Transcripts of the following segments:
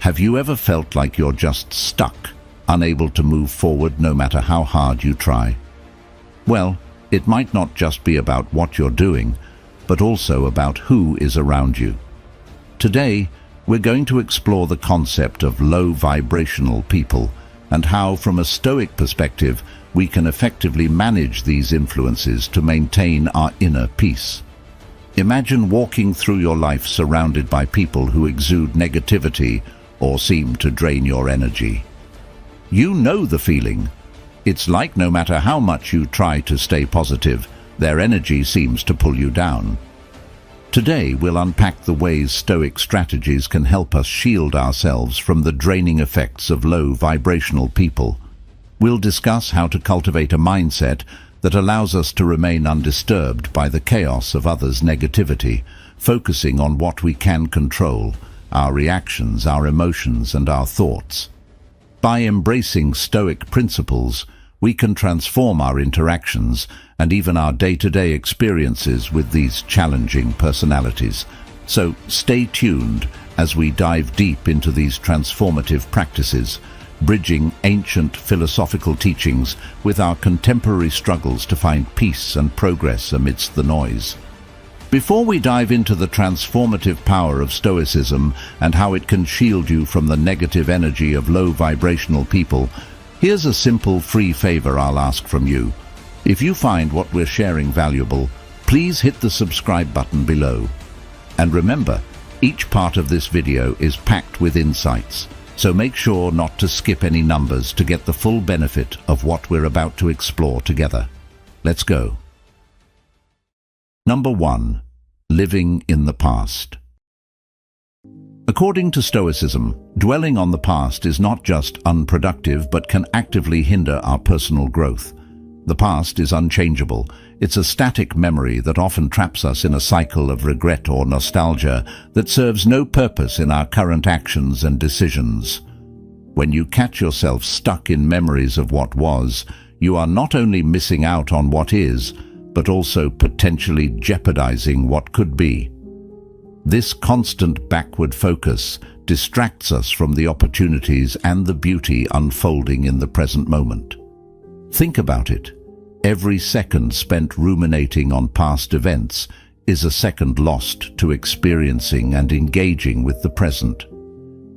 Have you ever felt like you're just stuck, unable to move forward no matter how hard you try? Well, it might not just be about what you're doing, but also about who is around you. Today, we're going to explore the concept of low vibrational people and how, from a Stoic perspective, we can effectively manage these influences to maintain our inner peace. Imagine walking through your life surrounded by people who exude negativity or seem to drain your energy. You know the feeling. It's like no matter how much you try to stay positive, their energy seems to pull you down. Today, we'll unpack the ways Stoic strategies can help us shield ourselves from the draining effects of low vibrational people. We'll discuss how to cultivate a mindset that allows us to remain undisturbed by the chaos of others' negativity, focusing on what we can control, our reactions, our emotions, and our thoughts. By embracing Stoic principles, we can transform our interactions and even our day-to-day experiences with these challenging personalities. So stay tuned as we dive deep into these transformative practices, bridging ancient philosophical teachings with our contemporary struggles to find peace and progress amidst the noise. Before we dive into the transformative power of Stoicism and how it can shield you from the negative energy of low vibrational people, here's a simple free favor I'll ask from you. If you find what we're sharing valuable, please hit the subscribe button below. And remember, each part of this video is packed with insights, so make sure not to skip any numbers to get the full benefit of what we're about to explore together. Let's go. Number 1. Living in the past. According to Stoicism, dwelling on the past is not just unproductive but can actively hinder our personal growth. The past is unchangeable. It's a static memory that often traps us in a cycle of regret or nostalgia that serves no purpose in our current actions and decisions. When you catch yourself stuck in memories of what was, you are not only missing out on what is, but also potentially jeopardizing what could be. This constant backward focus distracts us from the opportunities and the beauty unfolding in the present moment. Think about it. Every second spent ruminating on past events is a second lost to experiencing and engaging with the present.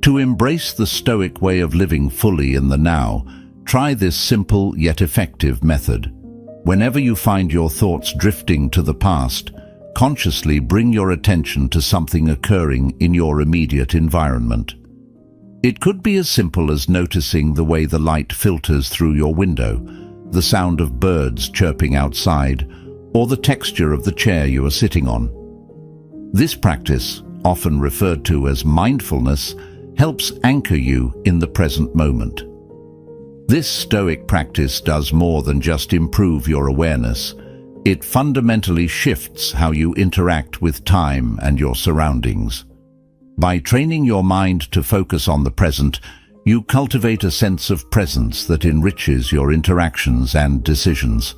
To embrace the Stoic way of living fully in the now, try this simple yet effective method. Whenever you find your thoughts drifting to the past, consciously bring your attention to something occurring in your immediate environment. It could be as simple as noticing the way the light filters through your window, the sound of birds chirping outside, or the texture of the chair you are sitting on. This practice, often referred to as mindfulness, helps anchor you in the present moment. This Stoic practice does more than just improve your awareness. It fundamentally shifts how you interact with time and your surroundings. By training your mind to focus on the present, you cultivate a sense of presence that enriches your interactions and decisions.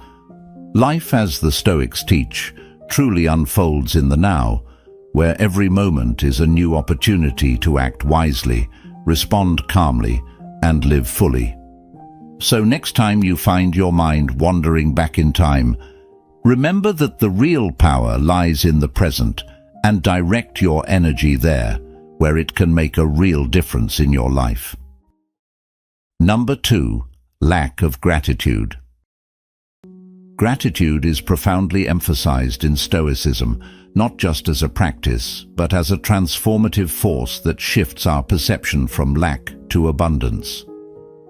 Life, as the Stoics teach, truly unfolds in the now, where every moment is a new opportunity to act wisely, respond calmly, and live fully. So next time you find your mind wandering back in time, remember that the real power lies in the present and direct your energy there, where it can make a real difference in your life. Number 2. Lack of gratitude. Gratitude is profoundly emphasized in Stoicism, not just as a practice, but as a transformative force that shifts our perception from lack to abundance.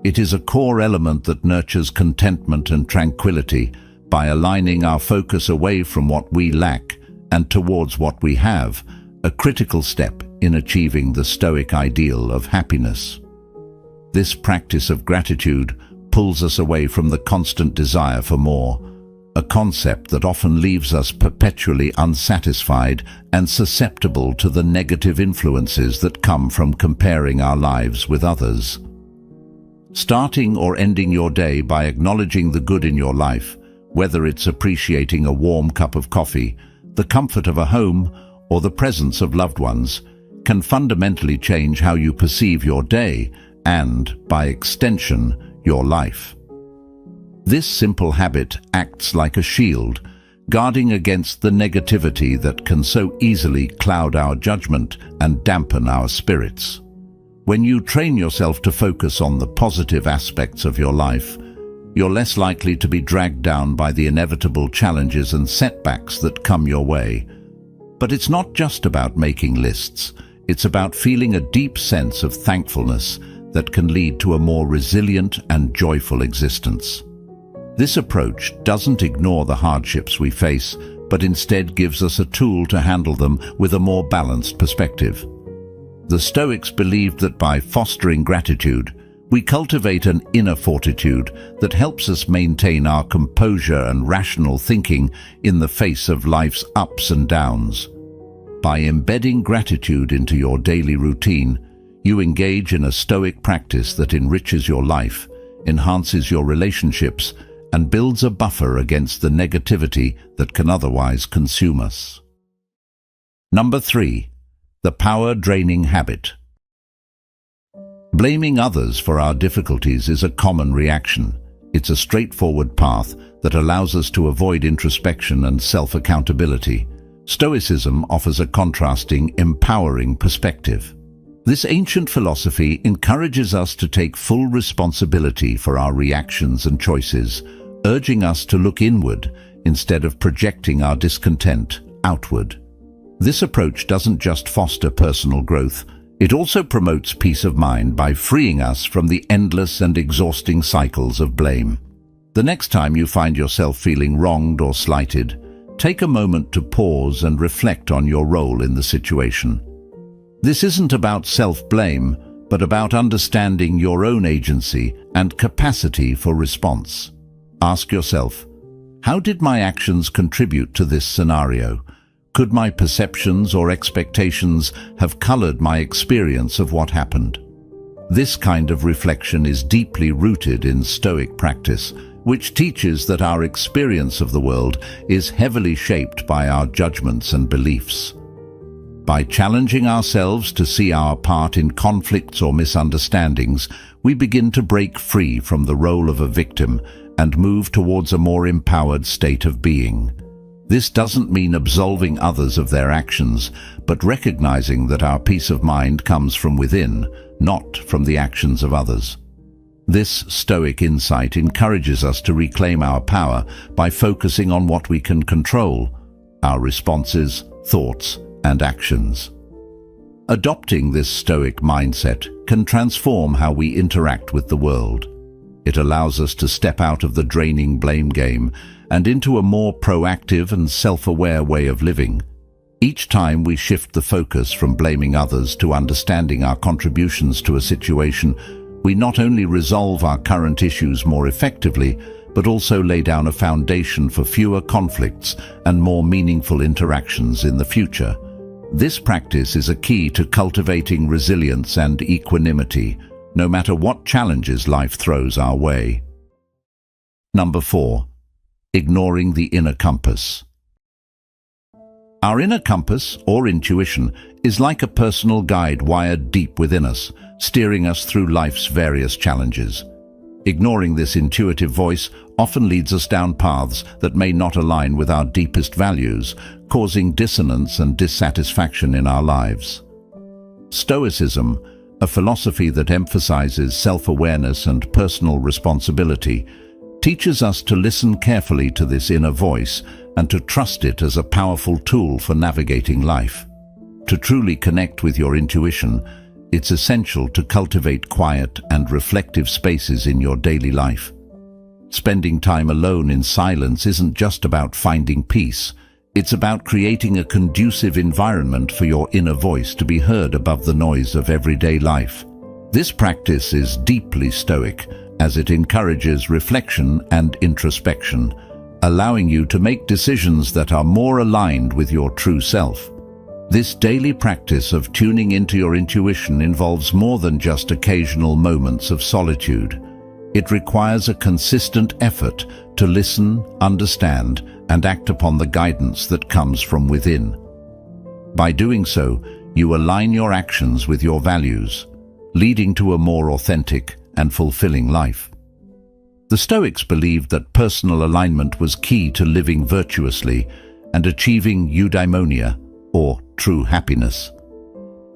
It is a core element that nurtures contentment and tranquility by aligning our focus away from what we lack and towards what we have, a critical step in achieving the Stoic ideal of happiness. This practice of gratitude pulls us away from the constant desire for more, a concept that often leaves us perpetually unsatisfied and susceptible to the negative influences that come from comparing our lives with others. Starting or ending your day by acknowledging the good in your life, whether it's appreciating a warm cup of coffee, the comfort of a home, or the presence of loved ones, can fundamentally change how you perceive your day and, by extension, your life. This simple habit acts like a shield, guarding against the negativity that can so easily cloud our judgment and dampen our spirits. When you train yourself to focus on the positive aspects of your life, you're less likely to be dragged down by the inevitable challenges and setbacks that come your way. But it's not just about making lists. It's about feeling a deep sense of thankfulness that can lead to a more resilient and joyful existence. This approach doesn't ignore the hardships we face, but instead gives us a tool to handle them with a more balanced perspective. The Stoics believed that by fostering gratitude, we cultivate an inner fortitude that helps us maintain our composure and rational thinking in the face of life's ups and downs. By embedding gratitude into your daily routine, you engage in a Stoic practice that enriches your life, enhances your relationships, and builds a buffer against the negativity that can otherwise consume us. Number 3. The power-draining habit. Blaming others for our difficulties is a common reaction. It's a straightforward path that allows us to avoid introspection and self-accountability. Stoicism offers a contrasting, empowering perspective. This ancient philosophy encourages us to take full responsibility for our reactions and choices, urging us to look inward instead of projecting our discontent outward. This approach doesn't just foster personal growth, it also promotes peace of mind by freeing us from the endless and exhausting cycles of blame. The next time you find yourself feeling wronged or slighted, take a moment to pause and reflect on your role in the situation. This isn't about self-blame, but about understanding your own agency and capacity for response. Ask yourself, how did my actions contribute to this scenario? Could my perceptions or expectations have colored my experience of what happened? This kind of reflection is deeply rooted in Stoic practice, which teaches that our experience of the world is heavily shaped by our judgments and beliefs. By challenging ourselves to see our part in conflicts or misunderstandings, we begin to break free from the role of a victim and move towards a more empowered state of being. This doesn't mean absolving others of their actions, but recognizing that our peace of mind comes from within, not from the actions of others. This Stoic insight encourages us to reclaim our power by focusing on what we can control, our responses, thoughts, and actions. Adopting this Stoic mindset can transform how we interact with the world. It allows us to step out of the draining blame game and into a more proactive and self-aware way of living. Each time we shift the focus from blaming others to understanding our contributions to a situation, we not only resolve our current issues more effectively, but also lay down a foundation for fewer conflicts and more meaningful interactions in the future. This practice is a key to cultivating resilience and equanimity, no matter what challenges life throws our way. Number 4. Ignoring the inner compass. Our inner compass, or intuition, is like a personal guide wired deep within us, steering us through life's various challenges. Ignoring this intuitive voice often leads us down paths that may not align with our deepest values, causing dissonance and dissatisfaction in our lives. Stoicism, a philosophy that emphasizes self-awareness and personal responsibility, teaches us to listen carefully to this inner voice and to trust it as a powerful tool for navigating life. To truly connect with your intuition, it's essential to cultivate quiet and reflective spaces in your daily life. Spending time alone in silence isn't just about finding peace, it's about creating a conducive environment for your inner voice to be heard above the noise of everyday life. This practice is deeply Stoic, as it encourages reflection and introspection, allowing you to make decisions that are more aligned with your true self. This daily practice of tuning into your intuition involves more than just occasional moments of solitude. It requires a consistent effort to listen, understand, and act upon the guidance that comes from within. By doing so, you align your actions with your values, leading to a more authentic and fulfilling life. The Stoics believed that personal alignment was key to living virtuously and achieving eudaimonia, or true happiness.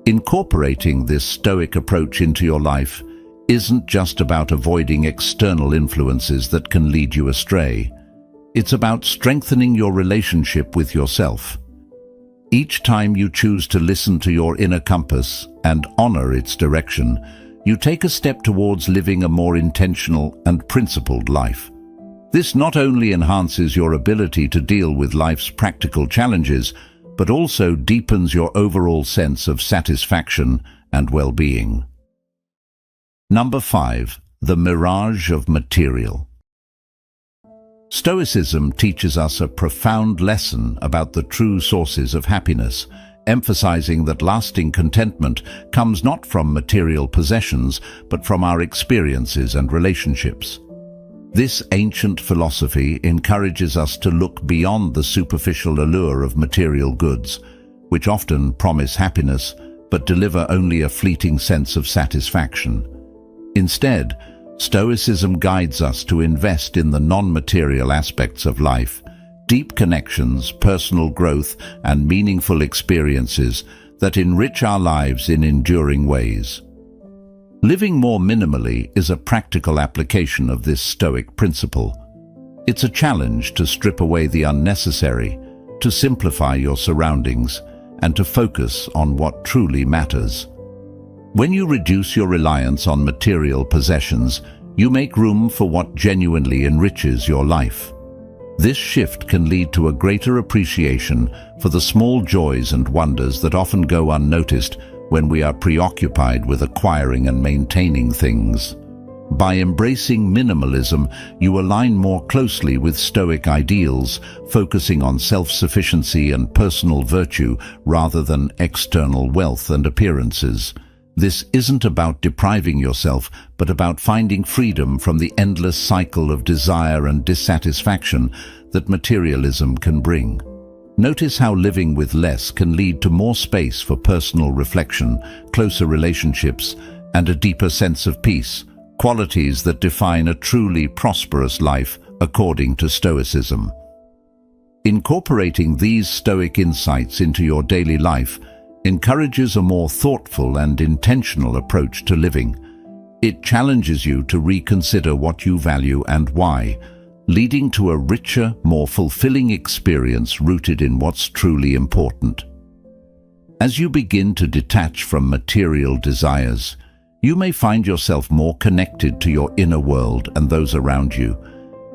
Incorporating this Stoic approach into your life isn't just about avoiding external influences that can lead you astray. It's about strengthening your relationship with yourself. Each time you choose to listen to your inner compass and honor its direction, you take a step towards living a more intentional and principled life. This not only enhances your ability to deal with life's practical challenges, but also deepens your overall sense of satisfaction and well-being. Number 5. The mirage of material. Stoicism teaches us a profound lesson about the true sources of happiness, emphasizing that lasting contentment comes not from material possessions, but from our experiences and relationships. This ancient philosophy encourages us to look beyond the superficial allure of material goods, which often promise happiness but deliver only a fleeting sense of satisfaction. Instead, Stoicism guides us to invest in the non-material aspects of life, deep connections, personal growth, and meaningful experiences that enrich our lives in enduring ways. Living more minimally is a practical application of this Stoic principle. It's a challenge to strip away the unnecessary, to simplify your surroundings, and to focus on what truly matters. When you reduce your reliance on material possessions, you make room for what genuinely enriches your life. This shift can lead to a greater appreciation for the small joys and wonders that often go unnoticed when we are preoccupied with acquiring and maintaining things. By embracing minimalism, you align more closely with Stoic ideals, focusing on self-sufficiency and personal virtue rather than external wealth and appearances. This isn't about depriving yourself, but about finding freedom from the endless cycle of desire and dissatisfaction that materialism can bring. Notice how living with less can lead to more space for personal reflection, closer relationships, and a deeper sense of peace, qualities that define a truly prosperous life according to Stoicism. Incorporating these Stoic insights into your daily life encourages a more thoughtful and intentional approach to living. It challenges you to reconsider what you value and why, leading to a richer, more fulfilling experience rooted in what's truly important. As you begin to detach from material desires, you may find yourself more connected to your inner world and those around you,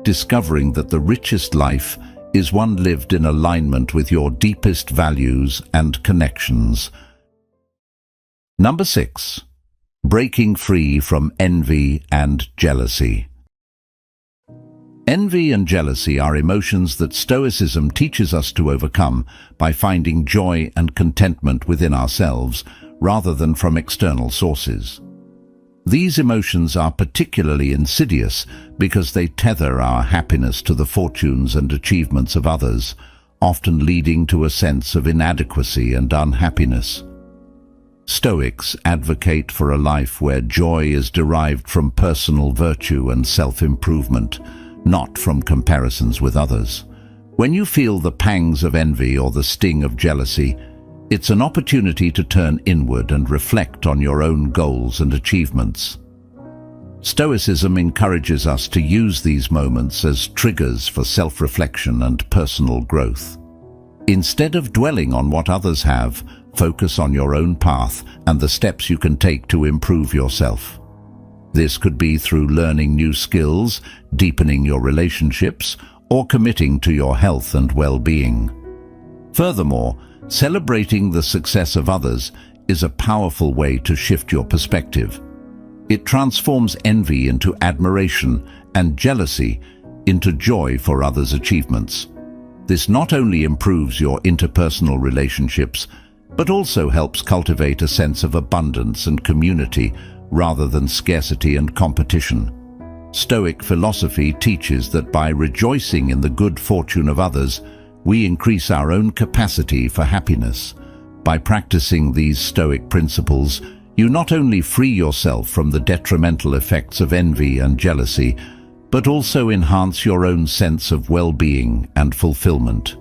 discovering that the richest life is one lived in alignment with your deepest values and connections. Number 6. Breaking free from envy and jealousy. Envy and jealousy are emotions that Stoicism teaches us to overcome by finding joy and contentment within ourselves rather than from external sources. These emotions are particularly insidious because they tether our happiness to the fortunes and achievements of others, often leading to a sense of inadequacy and unhappiness. Stoics advocate for a life where joy is derived from personal virtue and self-improvement, not from comparisons with others. When you feel the pangs of envy or the sting of jealousy, it's an opportunity to turn inward and reflect on your own goals and achievements. Stoicism encourages us to use these moments as triggers for self-reflection and personal growth. Instead of dwelling on what others have, focus on your own path and the steps you can take to improve yourself. This could be through learning new skills, deepening your relationships, or committing to your health and well-being. Furthermore, celebrating the success of others is a powerful way to shift your perspective. It transforms envy into admiration and jealousy into joy for others' achievements. This not only improves your interpersonal relationships, but also helps cultivate a sense of abundance and community rather than scarcity and competition. Stoic philosophy teaches that by rejoicing in the good fortune of others, we increase our own capacity for happiness, By practicing these Stoic principles, you not only free yourself from the detrimental effects of envy and jealousy, but also enhance your own sense of well-being and fulfillment.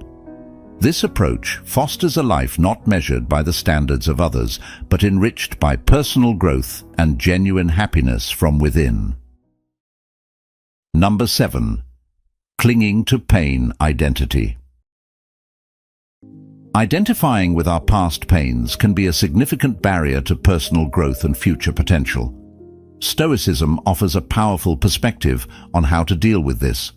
This approach fosters a life not measured by the standards of others, but enriched by personal growth and genuine happiness from within. Number 7. Clinging to pain identity. Identifying with our past pains can be a significant barrier to personal growth and future potential. Stoicism offers a powerful perspective on how to deal with this.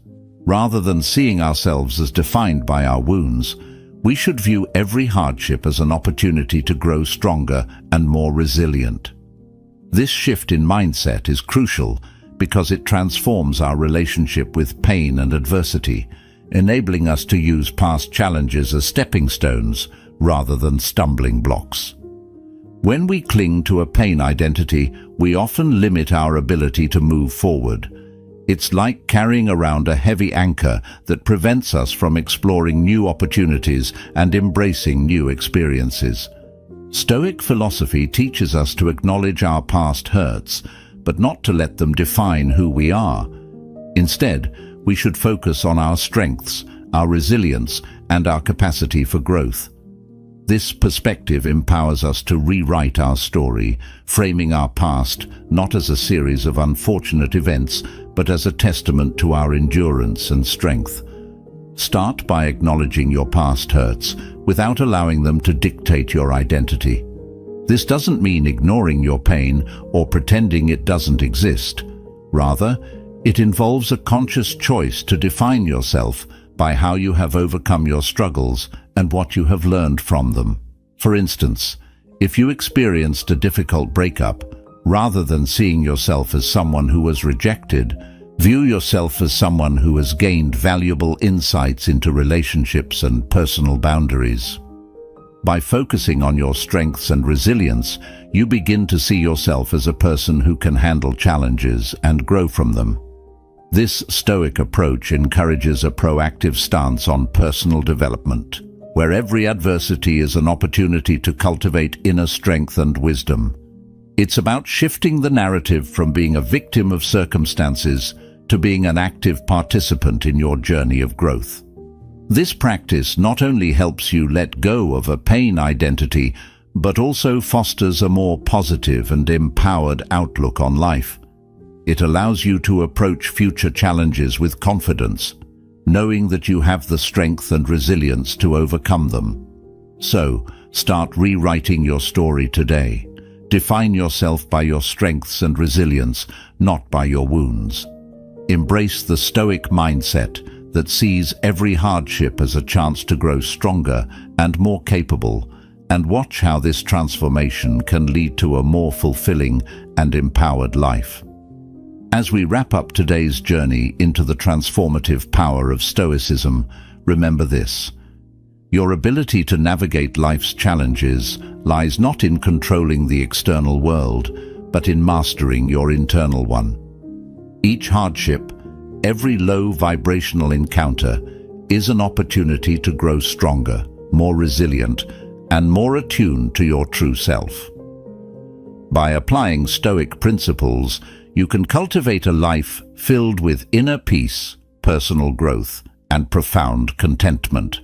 Rather than seeing ourselves as defined by our wounds, we should view every hardship as an opportunity to grow stronger and more resilient. This shift in mindset is crucial because it transforms our relationship with pain and adversity, enabling us to use past challenges as stepping stones rather than stumbling blocks. When we cling to a pain identity, we often limit our ability to move forward. It's like carrying around a heavy anchor that prevents us from exploring new opportunities and embracing new experiences. Stoic philosophy teaches us to acknowledge our past hurts, but not to let them define who we are. Instead, we should focus on our strengths, our resilience, and our capacity for growth. This perspective empowers us to rewrite our story, framing our past not as a series of unfortunate events, but as a testament to our endurance and strength. Start by acknowledging your past hurts without allowing them to dictate your identity. This doesn't mean ignoring your pain or pretending it doesn't exist. Rather, it involves a conscious choice to define yourself by how you have overcome your struggles and what you have learned from them. For instance, if you experienced a difficult breakup, rather than seeing yourself as someone who was rejected, view yourself as someone who has gained valuable insights into relationships and personal boundaries. By focusing on your strengths and resilience, you begin to see yourself as a person who can handle challenges and grow from them. This Stoic approach encourages a proactive stance on personal development, where every adversity is an opportunity to cultivate inner strength and wisdom. It's about shifting the narrative from being a victim of circumstances to being an active participant in your journey of growth. This practice not only helps you let go of a pain identity, but also fosters a more positive and empowered outlook on life. It allows you to approach future challenges with confidence, knowing that you have the strength and resilience to overcome them. So, start rewriting your story today. Define yourself by your strengths and resilience, not by your wounds. Embrace the Stoic mindset that sees every hardship as a chance to grow stronger and more capable, and watch how this transformation can lead to a more fulfilling and empowered life. As we wrap up today's journey into the transformative power of Stoicism, remember this: your ability to navigate life's challenges lies not in controlling the external world, but in mastering your internal one. Each hardship, every low vibrational encounter, is an opportunity to grow stronger, more resilient, and more attuned to your true self. By applying Stoic principles, you can cultivate a life filled with inner peace, personal growth, and profound contentment.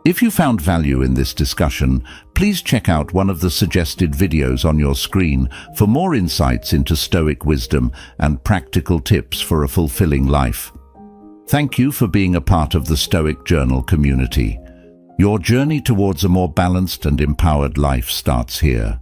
If you found value in this discussion, please check out one of the suggested videos on your screen for more insights into Stoic wisdom and practical tips for a fulfilling life. Thank you for being a part of the Stoic Journal community. Your journey towards a more balanced and empowered life starts here.